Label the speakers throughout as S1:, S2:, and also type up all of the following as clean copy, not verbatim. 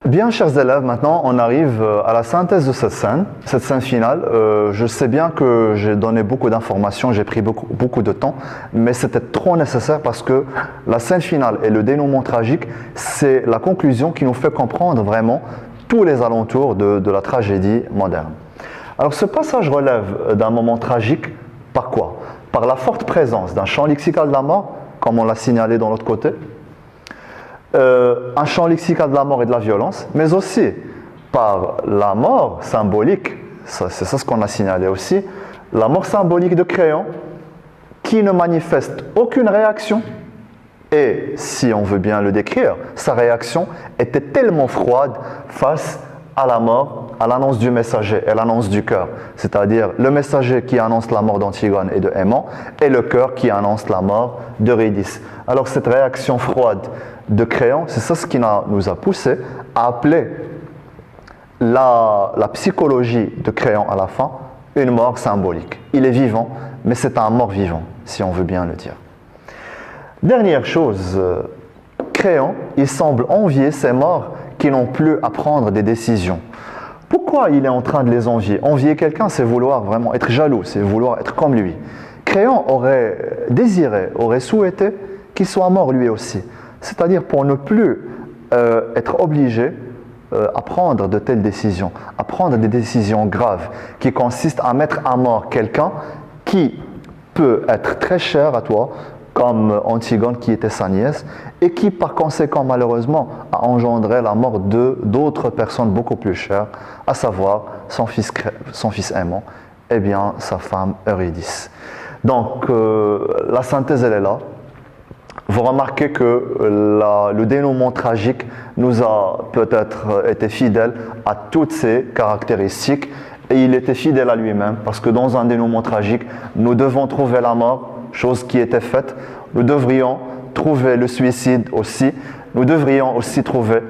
S1: Bien, chers élèves, maintenant on arrive à la synthèse de cette scène finale. Je sais bien que j'ai donné beaucoup d'informations, j'ai pris beaucoup de temps, mais c'était trop nécessaire parce que la scène finale et le dénouement tragique, c'est la conclusion qui nous fait comprendre vraiment tous les alentours de la tragédie moderne. Alors ce passage relève d'un moment tragique par quoi? Par la forte présence d'un champ lexical de la mort, comme on l'a signalé dans l'autre côté, un champ lexical de la mort et de la violence, mais aussi par la mort symbolique, c'est ça ce qu'on a signalé aussi, la mort symbolique de Créon, qui ne manifeste aucune réaction, et si on veut bien le décrire, sa réaction était tellement froide face à la mort, à l'annonce du messager et l'annonce du cœur, c'est-à-dire le messager qui annonce la mort d'Antigone et de Aimant, et le cœur qui annonce la mort d'Eurydice. Alors cette réaction froide de Créon, c'est ça ce qui nous a poussé à appeler la psychologie de Créon à la fin une mort symbolique. Il est vivant, mais c'est un mort vivant, si on veut bien le dire. Dernière chose, Créon, il semble envier ces morts qui n'ont plus à prendre des décisions. Pourquoi il est en train de les envier? Envier quelqu'un, c'est vouloir vraiment être jaloux, c'est vouloir être comme lui. Créon aurait désiré, aurait souhaité qu'il soit mort lui aussi. C'est-à-dire pour ne plus être obligé à prendre de telles décisions, à prendre des décisions graves qui consistent à mettre à mort quelqu'un qui peut être très cher à toi, comme Antigone qui était sa nièce, et qui par conséquent malheureusement a engendré la mort d'autres personnes beaucoup plus chères, à savoir son fils Aimant et bien sa femme Eurydice. Donc la synthèse elle est là. Vous remarquez que le dénouement tragique nous a peut-être été fidèle à toutes ces caractéristiques et il était fidèle à lui-même parce que dans un dénouement tragique, nous devons trouver la mort, chose qui était faite. Nous devrions trouver le suicide aussi. Nous devrions aussi trouver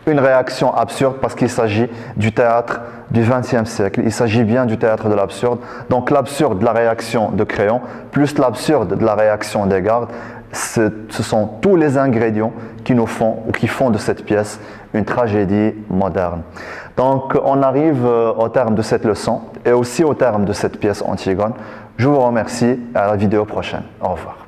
S1: une réaction absurde parce qu'il s'agit du théâtre du XXe siècle. Il s'agit bien du théâtre de l'absurde. Donc l'absurde de la réaction de Créon plus l'absurde de la réaction des gardes, ce sont tous les ingrédients qui nous font ou qui font de cette pièce une tragédie moderne. Donc on arrive au terme de cette leçon et aussi au terme de cette pièce Antigone. Je vous remercie et à la vidéo prochaine. Au revoir.